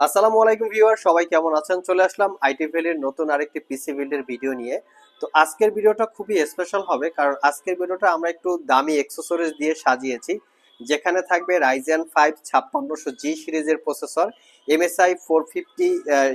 আসসালামু আলাইকুম ভিউয়ার, সবাই কেমন আছেন? চলে আসলাম আইটি ভ্যালির নতুন আরেকটি পিসি বিল্ডের ভিডিও নিয়ে। তো আজকের ভিডিওটা খুবই স্পেশাল হবে, কারণ আজকের ভিডিওটা আমরা একটু দামি অ্যাক্সেসরিজ দিয়ে সাজিয়েছি, যেখানে থাকবে রাইজেন 5 5600G সিরিজের প্রসেসর, MSI 450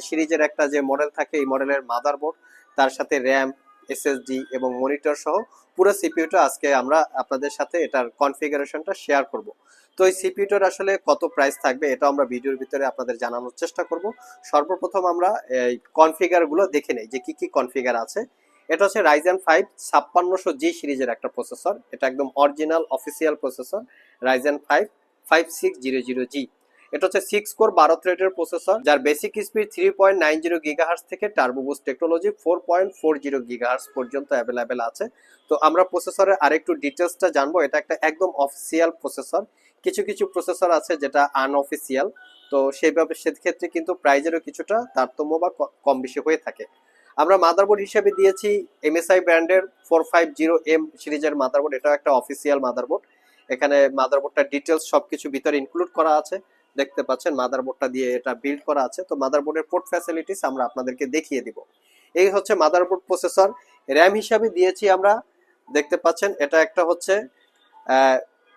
সিরিজের একটা যে মডেল থাকে, এই মডেলের মাদারবোর্ড, তার সাথে র্যাম, এসএসডি এবং মনিটর সহ পুরো সিপিইউটা আজকে আমরা আপনাদের সাথে এটার কনফিগারেশনটা শেয়ার করব। তো এই সিপিইউটার আসলে কত প্রাইস থাকবে এটা আমরা ভিডিওর ভিতরে আপনাদের জানানোর চেষ্টা করব। সর্বপ্রথম আমরা এই কনফিগার গুলো দেখে নেই যে কি কি কনফিগার আছে। এটা হচ্ছে রাইজেন 5 5600G সিরিজের একটা প্রসেসর, এটা একদম original official processor, Ryzen 5 5600G। এটা হচ্ছে 6 কোর 12 থ্রেডের প্রসেসর, যার বেসিক স্পিড 3.90 গিগাহার্টজ থেকে টার্বো বুস্ট টেকনোলজি 4.40 গিগাহার্টজ পর্যন্ত অ্যাভেলেবেল আছে। তো আমরা প্রসেসরের আরেকটু ডিটেলসটা জানবো। এটা একটা একদম অফিসিয়াল প্রসেসর। কিছু কিছু প্রসেসর আছে যেটা আনঅফিসিয়াল, তো সেইভাবে সেক্ষেত্রে কিন্তু প্রাইজেরও কিছুটা তারতম্য বা কম বেশি হয়ে থাকে। আমরা মাদারবোর্ড হিসেবে দিয়েছি এমএসআই ব্র্যান্ডের 450M সিরিজের মাদারবোর্ড, এটাও একটা অফিসিয়াল মাদারবোর্ড। এখানে মাদারবোর্ডটার ডিটেলস সবকিছু ভিতরে ইনক্লুড করা আছে, দেখতে পাচ্ছেন মাদারবোর্ডটা দিয়ে এটা বিল্ড করা আছে। তো মাদারবোর্ডের পোর্ট ফ্যাসিলিটিস আমরা আপনাদেরকে দেখিয়ে দিব। এই হচ্ছে মাদারবোর্ড প্রসেসর। র্যাম হিসাবে দিয়েছি আমরা, দেখতে পাচ্ছেন এটা একটা হচ্ছে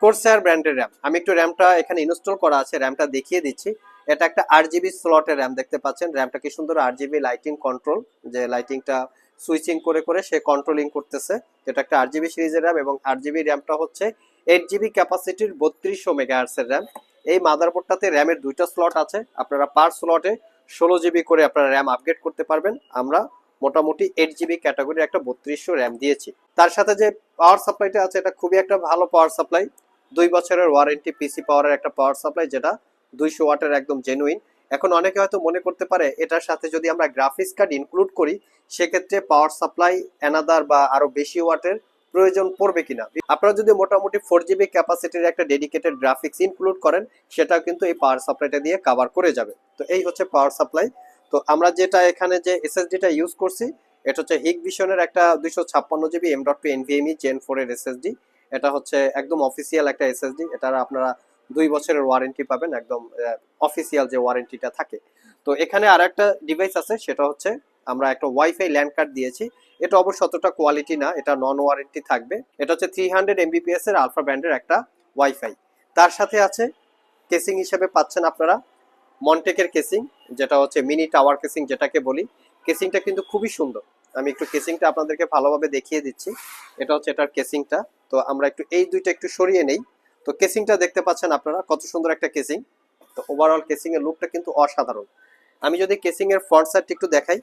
কোরসার ব্র্যান্ডের র্যাম। আমি একটু র্যামটা এখানে ইনস্টল করা আছে, র্যামটা দেখিয়ে দিচ্ছি। এটা একটা 8GB স্লটের র্যাম, দেখতে পাচ্ছেন র্যামটা কি সুন্দর 8GB লাইটিং কন্ট্রোল, যে লাইটিংটা সুইচিং করে করে সে কন্ট্রোলিং করতেছে। এটা একটা 8GB সিরিজের র্যাম এবং 8GB র্যামটা হচ্ছে 8GB ক্যাপাসিটির 3200 মেগাহার্টসের র্যাম। এই মাদারবোর্ডটাতে র্যামের দুইটা স্লট আছে, আপনারা পার স্লটে 16GB করে আপনারা র্যাম আপগ্রেড করতে পারবেন। আমরা মোটামুটি 8GB ক্যাটাগরির একটা 3200 র্যাম দিয়েছি। তার সাথে যে পাওয়ার সাপ্লাইটা আছে, এটা খুবই একটা ভালো পাওয়ার সাপ্লাই, 2 বছরের ওয়ারেন্টি পিসি পাওয়ারের একটা পাওয়ার সাপ্লাই, যেটা 200 ওয়াটের একদম জেনুইন। এখন অনেকে হয়তো মনে করতে পারে এটার সাথে যদি আমরা গ্রাফিক্স কার্ড ইনক্লুড করি, সেক্ষেত্রে পাওয়ার সাপ্লাই অ্যানাদার বা আরো বেশি ওয়াটের প্রয়োজন পড়বে কিনা। আপনারা যদি মোটামুটি 4GB ক্যাপাসিটির একটা ডেডিকেটেড গ্রাফিক্স ইনক্লুড করেন, সেটাও কিন্তু এই পাওয়ার সাপ্লাইটা দিয়ে কভার করে যাবে। তো এই হচ্ছে পাওয়ার সাপ্লাই। তো আমরা যেটা এখানে যে এসএসডিটা ইউজ করছি, এটা হচ্ছে হিগ ভিশনের একটা 256GB M.2 NVMe Gen 4 এর এসএসডি। এটা হচ্ছে একদম অফিসিয়াল একটা এসএসডি, এটা আপনারা 2 বছরের ওয়ারেন্টি পাবেন, একদম অফিসিয়াল যে ওয়ারেন্টিটা থাকে। তো এখানে আর একটা ডিভাইস আছে, সেটা হচ্ছে আমরা একটা ওয়াইফাই ল্যান্ড কার্ড দিয়েছি। এটা অবশ্য অতটা কোয়ালিটি না, এটা নন ওয়ারেন্টি থাকবে। এটা হচ্ছে 300 Mbps এর আলফা ব্যান্ডের একটা ওয়াইফাই। তার সাথে আছে কেসিং হিসেবে পাচ্ছেন আপনারা মনটেকের কেসিং, যেটা হচ্ছে মিনি টাওয়ার কেসিং যেটাকে বলি। কেসিংটা কিন্তু খুবই সুন্দর, আমি একটু কেসিংটা আপনাদেরকে ভালোভাবে দেখিয়ে দিচ্ছি। এটা হচ্ছে এটার কেসিংটা। তো আমরা একটু এই দুইটা একটু সরিয়ে নেই। তো কেসিংটা দেখতে পাচ্ছেন আপনারা কত সুন্দর একটা কেসিং। তো ওভারঅল কেসিং এর লুকটা কিন্তু অসাধারণ। আমি যদি কেসিং এর ফ্রন্ট সাইডটা একটু দেখাই,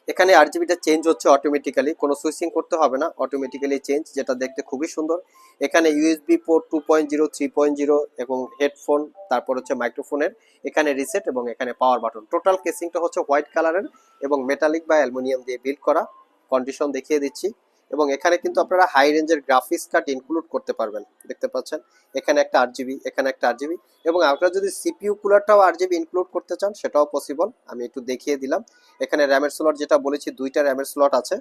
এখানে আরজিবিটা চেঞ্জ হচ্ছে অটোমেটিক্যালি, কোনো সুইচিং করতে হবে না, অটোমেটিক্যালি চেঞ্জ, যেটা দেখতে খুবই সুন্দর। এখানে ইউএসবি পোর্ট 2.0, 3.0 এবং হেডফোন, তারপর হচ্ছে মাইক্রোফোনের এখানে রিসেট এবং এখানে পাওয়ার বাটন। টোটাল কেসিংটা হচ্ছে হোয়াইট কালারের এবং মেটালিক বা অ্যালুমিনিয়াম দিয়ে বিল্ড করা। কন্ডিশন দেখিয়ে দিচ্ছি। এবং এখানে কিন্তু আপনারা হাই রেঞ্জের গ্রাফিক্স কার্ড ইনক্লুড করতে পারবেন, দেখতে পাচ্ছেন এখানে একটা 8GB, এখানে একটা 8GB, এবং আপনারা যদি সিপিইউ কুলারটাও 8GB ইনক্লুড করতে চান সেটাও পসিবল, আমি একটু দেখিয়ে দিলাম। এখানে র্যামের স্লট যেটা বলেছি, দুইটা র্যামের স্লট আছে।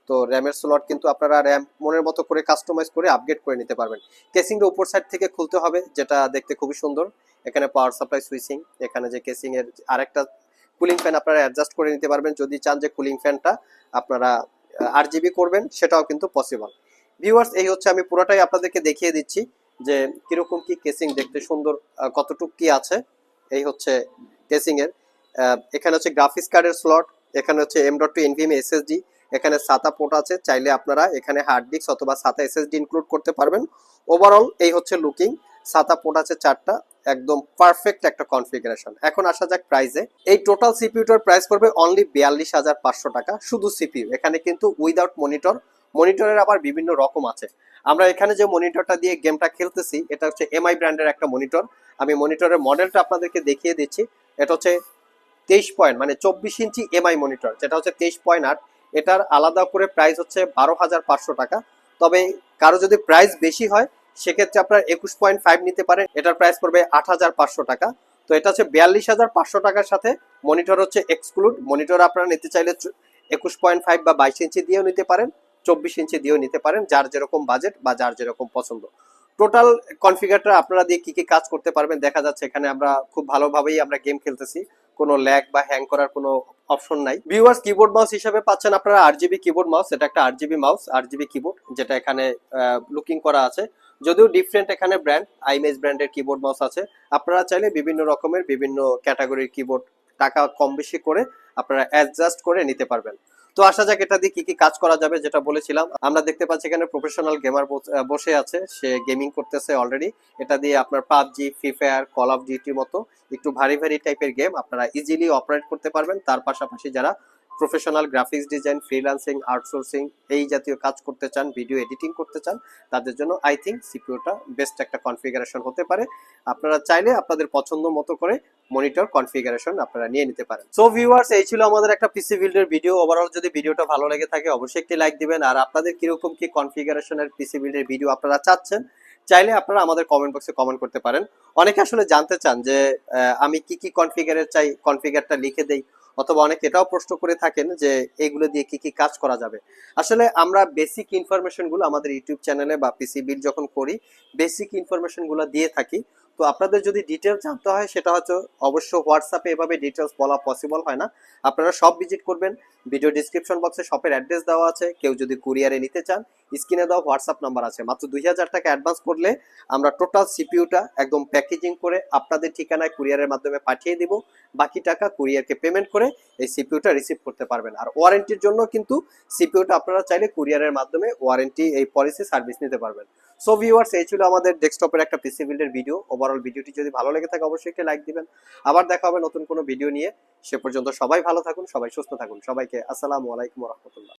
তো র্যামের স্লট কিন্তু আপনারা র্যাম মনের মতো করে কাস্টমাইজ করে আপগ্রেড করে নিতে পারবেন। কেসিংটা উপর সাইড থেকে খুলতে হবে, যেটা দেখতে খুবই সুন্দর। এখানে পাওয়ার সাপ্লাই সুইচিং, এখানে যে কেসিং এর আরেকটা কুলিং ফ্যান আপনারা অ্যাডজাস্ট করে নিতে পারবেন, যদি চান যে কুলিং ফ্যানটা আপনারা 8GB করবেন, সেটাও কিন্তু পসিবল। ভিউয়ার্স, এই হচ্ছে আমি পুরোটাই আপনাদেরকে দেখিয়ে দিচ্ছি যে কিরকম কি কেসিং, দেখতে সুন্দর কতটুক কি আছে। এই হচ্ছে কেসিং এর। এখানে হচ্ছে গ্রাফিক্স কার্ডের স্লট, এখানে হচ্ছে M.2 NVMe SSD, এখানে SATA পোর্ট আছে, চাইলে আপনারা এখানে হার্ড ডিস্ক অথবা SATA SSD ইনক্লুড করতে পারবেন। ওভারঅল এই হচ্ছে লুকিং। SATA পোর্ট আছে 4টা, একদম পারফেক্ট একটা কনফিগারেশন। এখন আসা যাক প্রাইসে। এই টোটাল সিপিইউটার প্রাইস পড়বে অনলি 42,500 টাকা, শুধু সিপিইউ। এখানে কিন্তু উইদাউট মনিটর, মনিটরের আবার বিভিন্ন রকম আছে। আমরা এখানে যে মনিটরটা দিয়ে গেমটা খেলতেছি, এটা হচ্ছে এমআই ব্র্যান্ডের একটা মনিটর। আমি মনিটরের মডেলটা আপনাদেরকে দেখিয়ে দিচ্ছি। এটা হচ্ছে 23 পয়েন্ট মানে 24 ইঞ্চি এমআই মনিটর, যেটা হচ্ছে 23.8। এটার আলাদা করে প্রাইস হচ্ছে 12,500 টাকা। তবে কারো যদি প্রাইস বেশি হয়, সেক্ষেত্রে আপনার 21.5 নিতে পারেন, এটার প্রাইস পড়বে 8,500 টাকা। তো এটা হচ্ছে 42,500 টাকার সাথে মনিটর হচ্ছে এক্সক্লুড। মনিটর আপনারা নিতে চাইলে 21.5 বা 22 ইঞ্চি দিয়েও নিতে পারেন, 24 ইঞ্চি দিয়েও নিতে পারেন, যার যেরকম বাজেট বা যার যেরকম পছন্দ। টোটাল কনফিগারটা আপনারা দিয়ে কি কি কাজ করতে পারবেন দেখা যাচ্ছে। এখানে আমরা খুব ভালোভাবেই আমরা গেম খেলতেছি, কোনো ল্যাগ বা হ্যাং করার কোনো অপশন নাই। ভিউয়ার্স, কিবোর্ড মাউস হিসেবে পাচ্ছেন আপনারা 8GB কিবোর্ড মাউস। এটা একটা 8GB মাউস, 8GB কিবোর্ড, যেটা এখানে লুকিং করা আছে। যদিও ডিফারেন্ট এখানে ব্র্যান্ড, আইমেজ ব্র্যান্ডের কিবোর্ড মাউস আছে। আপনারা চাইলে বিভিন্ন রকমের বিভিন্ন ক্যাটাগরির কিবোর্ড টাকা কম বেশি করে আপনারা অ্যাডজাস্ট করে নিতে পারবেন। তো আসা যাক এটা দিয়ে কি কি কাজ করা যাবে। যেটা বলেছিলাম, আমরা দেখতে পাচ্ছি এখানে প্রফেশনাল গেমার বসে আছে, সে গেমিং করতেছে অলরেডি। এটা দিয়ে আপনার PUBG, Free Fire, Call of ডিউটির মতো একটু ভারী ভারী টাইপের গেম আপনারা ইজিলি অপারেট করতে পারবেন। তার পাশাপাশি যারা professional graphics design, freelancing, outsourcing এই জাতীয় কাজ করতে চান, ভিডিও এডিটিং করতে চান, তাদের জন্য আই থিঙ্ক সিপিইউটা বেস্ট একটা কনফিগারেশন হতে পারে। আপনারা চাইলে আপনাদের পছন্দ মতো করে মনিটর কনফিগারেশন আপনারা নিয়ে নিতে পারেন। সো ভিউয়ার্স, এই ছিল আমাদের একটা পিসি বিল্ডের ভিডিও। ওভারঅল যদি ভিডিওটা ভালো লেগে থাকে অবশ্যই একটি লাইক দিবেন। আর আপনাদের কিরকম কি কনফিগারেশনের পিসি বিল্ডের ভিডিও আপনারা চাচ্ছেন, চাইলে আপনারা আমাদের কমেন্ট বক্সে কমেন্ট করতে পারেন। অনেকে আসলে জানতে চান যে আমি কি কি কনফিগারের চাই, কনফিগারটা লিখে দেই। অথবা অনেকে এটাও প্রশ্ন করে থাকেন যে এগুলো দিয়ে কি কি কাজ করা যাবে। আসলে আমরা বেসিক ইনফরমেশন গুলো আমাদের ইউটিউব চ্যানেলে বা পিসি বিল্ড যখন করি, বেসিক ইনফরমেশন গুলো দিয়ে থাকি। তো আপনাদের যদি ডিটেলস জানতে হয় সেটা হচ্ছে অবশ্য হোয়াটসঅ্যাপে এভাবে ডিটেলস বলা পসিবল হয় না। আপনারা সব ভিজিট করবেন। ভিডিও ডিসক্রিপশন বক্সে শপের অ্যাড্রেস দেওয়া আছে। কেউ যদি কুরিয়ারে নিতে চান, স্ক্রিনে দেওয়া হোয়াটসঅ্যাপ নাম্বার আছে। মাত্র 2000 টাকা অ্যাডভান্স করলে আমরা টোটাল সিপিইউটা একদম প্যাকেজিং করে আপনাদের ঠিকানায় কুরিয়ারের মাধ্যমে পাঠিয়ে দিব। বাকি টাকা কুরিয়ারকে পেমেন্ট করে এই সিপিইউটা রিসিভ করতে পারবেন। আর ওয়ারেন্টির জন্য কিন্তু সিপিইউটা আপনারা চাইলে কুরিয়ারের মাধ্যমে ওয়ারেন্টি এই পলিসি সার্ভিস নিতে পারবেন। সো ভিউয়ার্স, এই ছিল আমাদের ডেস্কটপের একটা পিসি বিল্ডের ভিডিও। ওভারঅল ভিডিওটি যদি ভালো লেগে থাকে অবশ্যই একটা লাইক দিবেন। আবার দেখা হবে নতুন কোনো ভিডিও নিয়ে। সে পর্যন্ত সবাই ভালো থাকুন, সবাই সুস্থ থাকুন। সবাইকে আসসালামু আলাইকুম ওয়া রাহমাতুল্লাহ।